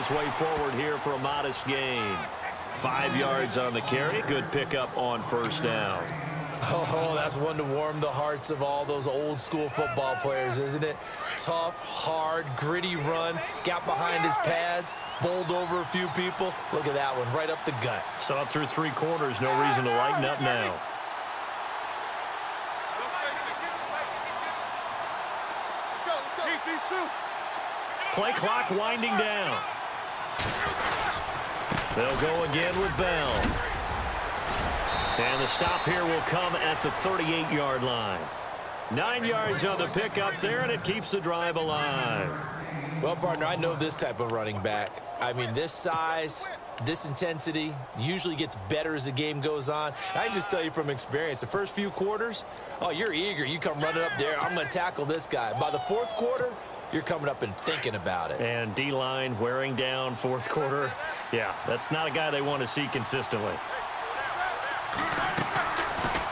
his way forward here for a modest gain. 5 yards on the carry. Good pickup on first down. Oh, that's one to warm the hearts of all those old school football players, isn't it? Tough, hard, gritty run, got behind his pads, bowled over a few people. Look at that one, right up the gut. So up through 3 quarters, no reason to lighten up now. Play clock winding down. They'll go again with Bell. And the stop here will come at the 38-yard line. 9 yards on the pickup there, and it keeps the drive alive. Well, partner, I know this type of running back. I mean, this size, this intensity usually gets better as the game goes on. I can just tell you from experience, the first few quarters, oh, you're eager. You come running up there, I'm going to tackle this guy. By the fourth quarter, you're coming up and thinking about it. And D-line wearing down fourth quarter. Yeah, that's not a guy they want to see consistently.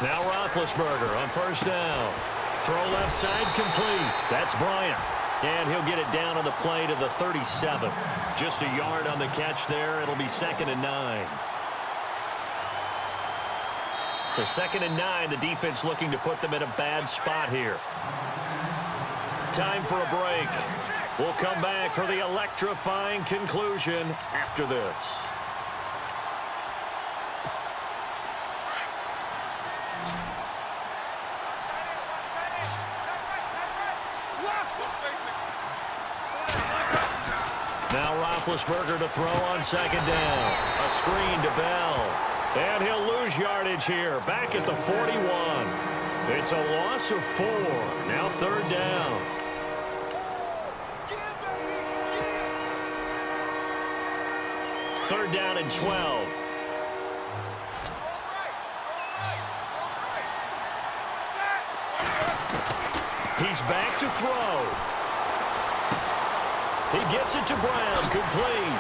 Now Roethlisberger on first down. Throw left side complete. That's Bryant. And he'll get it down on the play to the 37. Just a yard on the catch there. It'll be 2nd and 9. So 2nd and 9, the defense looking to put them in a bad spot here. Time for a break. We'll come back for the electrifying conclusion after this. Now Roethlisberger to throw on 2nd down. A screen to Bell. And he'll lose yardage here. Back at the 41. It's a loss of 4. Now 3rd down. Third down and 12. He's back to throw. He gets it to Brown, complete.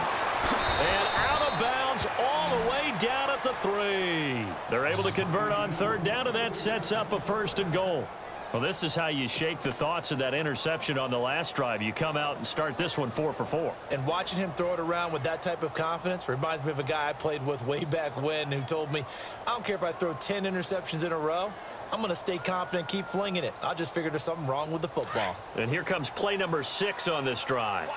And out of bounds all the way down at the 3. They're able to convert on 3rd down, and that sets up a 1st and goal. Well, this is how you shake the thoughts of that interception on the last drive. You come out and start this one 4 for 4. And watching him throw it around with that type of confidence reminds me of a guy I played with way back when who told me, I don't care if I throw 10 interceptions in a row. I'm going to stay confident, keep flinging it. I just figured there's something wrong with the football. And here comes play number 6 on this drive.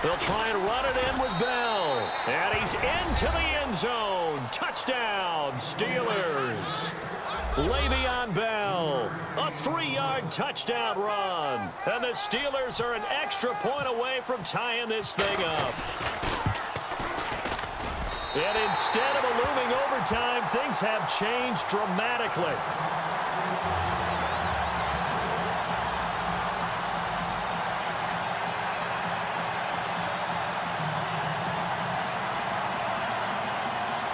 They'll try and run it in with Bell. And he's into the end zone. Touchdown, Steelers. Le'Veon Bell. A 3-yard touchdown run. And the Steelers are an extra point away from tying this thing up. And instead of a looming overtime, things have changed dramatically.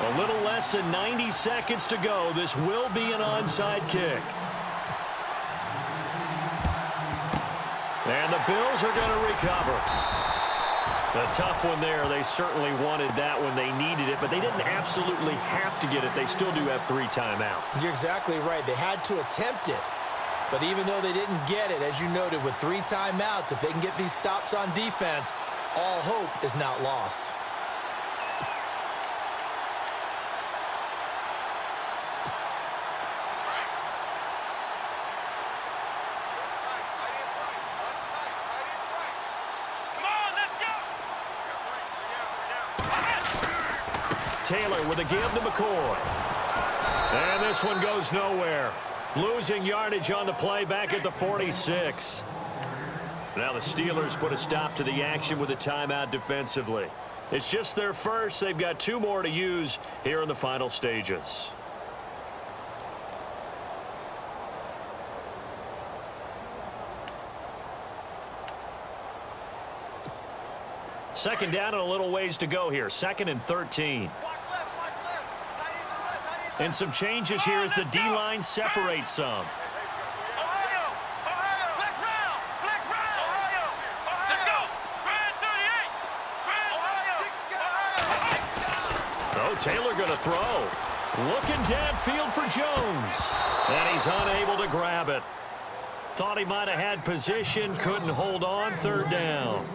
A little less than 90 seconds to go. This will be an onside kick. And the Bills are going to recover. A tough one there. They certainly wanted that when they needed it, but they didn't absolutely have to get it. They still do have 3 timeouts. You're exactly right. They had to attempt it. But even though they didn't get it, as you noted, with 3 timeouts, if they can get these stops on defense, all hope is not lost. Taylor with a give to McCoy. And this one goes nowhere. Losing yardage on the play back at the 46. Now the Steelers put a stop to the action with a timeout defensively. It's just their first. They've got 2 more to use here in the final stages. Second down and a little ways to go here. 2nd and 13. And some changes here as the D-line separates some. Oh, Taylor going to throw. Looking downfield for Jones. And he's unable to grab it. Thought he might have had position, couldn't hold on, third down.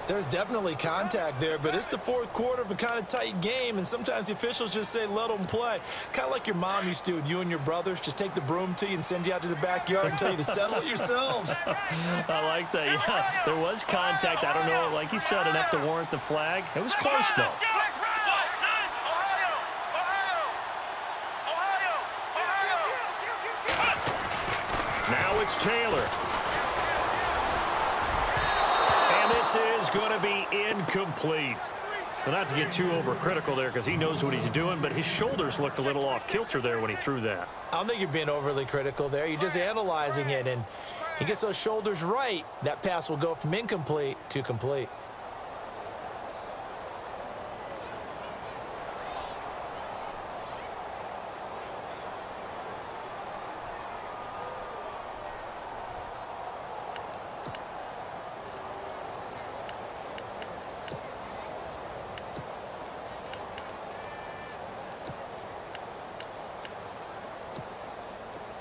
There's definitely contact there, but it's the fourth quarter of a kind of tight game, and sometimes the officials just say, let them play. Kind of like your mom used to with you and your brothers. Just take the broom to you and send you out to the backyard and tell you to settle it yourselves. I like that. Yeah, there was contact. I don't know, like you said, enough to warrant the flag. It was close, though. Now it's Taylor. And this is going to be incomplete. Well, not to get too overcritical there because he knows what he's doing, but his shoulders looked a little off kilter there when he threw that. I don't think you're being overly critical there. You're just analyzing it, and he gets those shoulders right. That pass will go from incomplete to complete.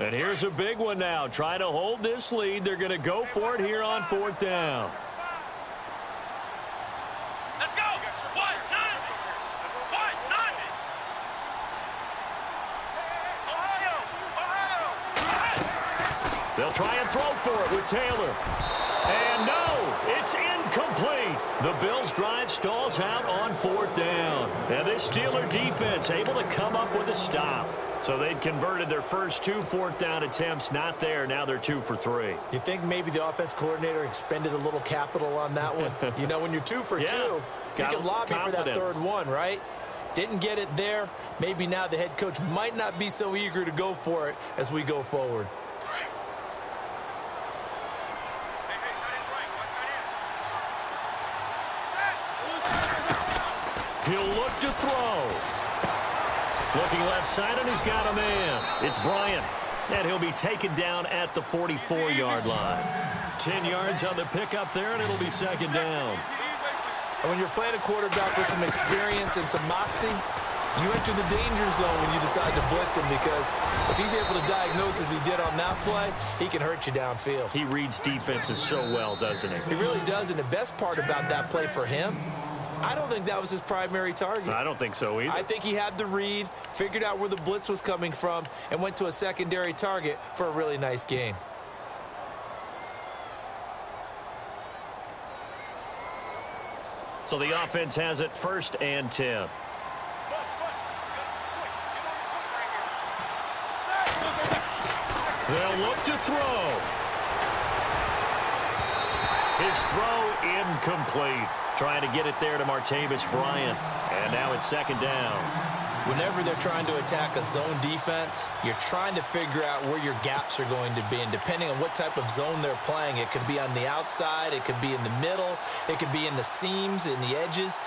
And here's a big one now. Trying to hold this lead. They're going to go for it here on fourth down. Let's go. They'll try and throw for it with Taylor. And no, it's incomplete. The Bills' drive stalls out on fourth down. And this Steeler defense able to come up with a stop. So they'd converted their first two fourth down attempts. Not there. Now they're 2 for 3. You think maybe the offense coordinator expended a little capital on that one? You know, when you're 2 for 2, you can lobby for that third one, right? Didn't get it there. Maybe now the head coach might not be so eager to go for it as we go forward. He'll look to throw. Looking left side, and he's got a man. It's Bryant. And he'll be taken down at the 44-yard line. 10 yards on the pickup there, and it'll be second down. And when you're playing a quarterback with some experience and some moxie, you enter the danger zone when you decide to blitz him, because if he's able to diagnose as he did on that play, he can hurt you downfield. He reads defenses so well, doesn't he? He really does, and the best part about that play for him, I don't think that was his primary target. I don't think so either. I think he had the read, figured out where the blitz was coming from, and went to a secondary target for a really nice gain. So the offense has it 1st and 10. They'll look to throw. His throw incomplete. Trying to get it there to Martavis Bryant. And now it's second down. Whenever they're trying to attack a zone defense, you're trying to figure out where your gaps are going to be. And depending on what type of zone they're playing, it could be on the outside, it could be in the middle, it could be in the seams, in the edges.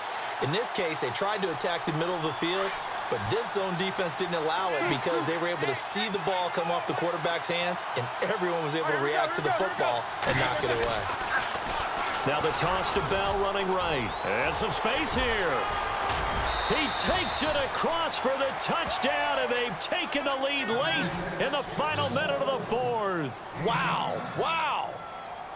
In this case, they tried to attack the middle of the field, but this zone defense didn't allow it because they were able to see the ball come off the quarterback's hands, and everyone was able to react to the football and knock it away. Now the toss to Bell running right. And some space here. He takes it across for the touchdown, and they've taken the lead late in the final minute of the fourth. Wow, wow,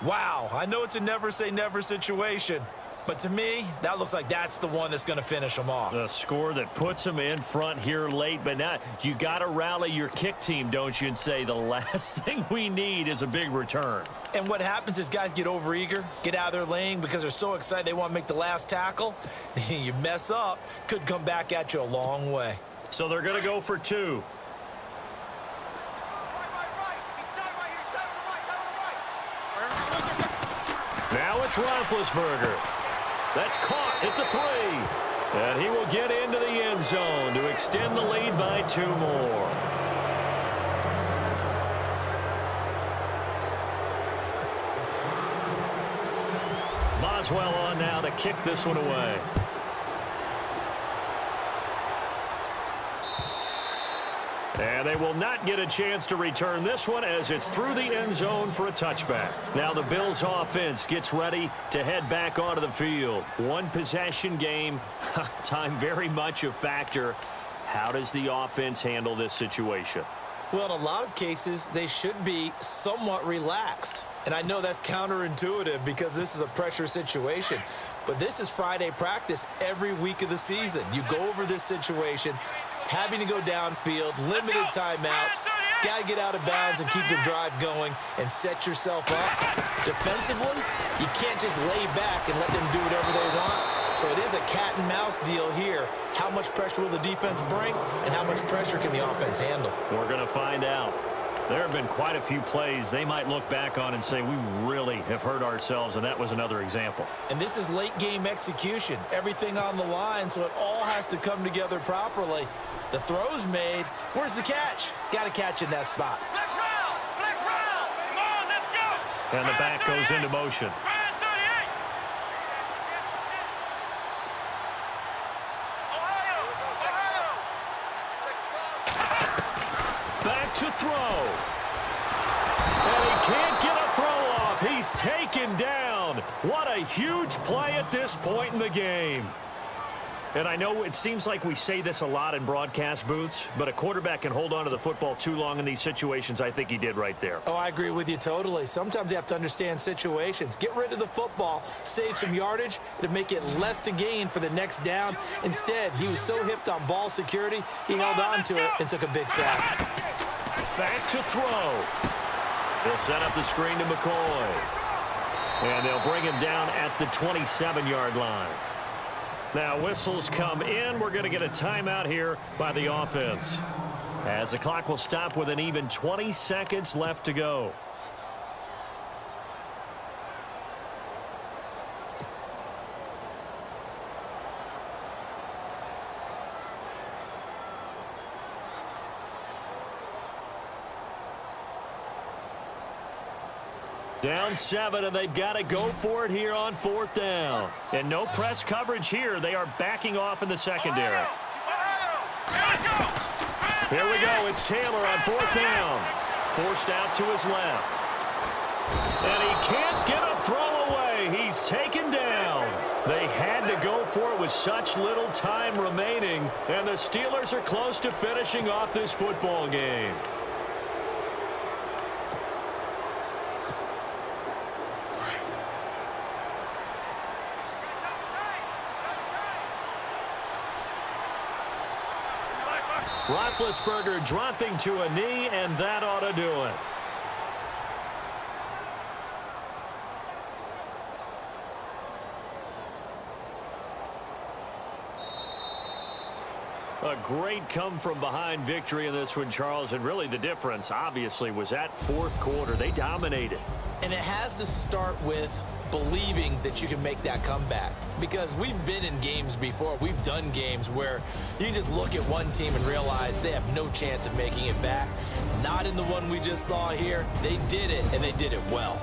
wow. I know it's a never say never situation, but to me, that looks like that's the one that's going to finish them off. The score that puts them in front here late, but now you got to rally your kick team, don't you, and say the last thing we need is a big return. And what happens is guys get overeager, get out of their lane because they're so excited they want to make the last tackle. You mess up, could come back at you a long way. So they're going to go for 2. Now it's Roethlisberger. That's caught at the 3. And he will get into the end zone to extend the lead by 2 more. Boswell on now to kick this one away. And they will not get a chance to return this one as it's through the end zone for a touchback. Now the Bills offense gets ready to head back onto the field. One possession game. Time very much a factor. How does the offense handle this situation? Well, in a lot of cases, they should be somewhat relaxed. And I know that's counterintuitive because this is a pressure situation. But this is Friday practice every week of the season. You go over this situation, having to go downfield, limited timeouts, got to get out of bounds and keep the drive going and set yourself up. Defensively, you can't just lay back and let them do whatever they want. So it is a cat and mouse deal here. How much pressure will the defense bring, and how much pressure can the offense handle? We're going to find out. There have been quite a few plays they might look back on and say, we really have hurt ourselves, and that was another example. And this is late game execution. Everything on the line, so it all has to come together properly. The throw's made. Where's the catch? Got to catch in that spot. Flex round. Come on, let's go. And the back goes into motion. Back to throw. And he can't get a throw off. He's taken down. What a huge play at this point in the game. And I know it seems like we say this a lot in broadcast booths, but a quarterback can hold on to the football too long in these situations. I think he did right there. Oh, I agree with you totally. Sometimes you have to understand situations. Get rid of the football, save some yardage to make it less to gain for the next down. Instead, he was so hipped on ball security, he held on to it and took a big sack. Back to throw. They'll set up the screen to McCoy. And they'll bring him down at the 27-yard line. Now whistles come in. We're going to get a timeout here by the offense, as the clock will stop with an even 20 seconds left to go. Down 7, and they've got to go for it here on 4th down. And no press coverage here. They are backing off in the secondary. Here we go. It's Taylor on 4th down. Forced out to his left. And he can't get a throw away. He's taken down. They had to go for it with such little time remaining. And the Steelers are close to finishing off this football game. Roethlisberger dropping to a knee, and that ought to do it. A great come-from-behind victory in this one, Charles, and really the difference, obviously, was that 4th quarter. They dominated. And it has to start with believing that you can make that comeback. Because we've been in games before. We've done games where you just look at one team and realize they have no chance of making it back. Not in the one we just saw here. They did it, and they did it well.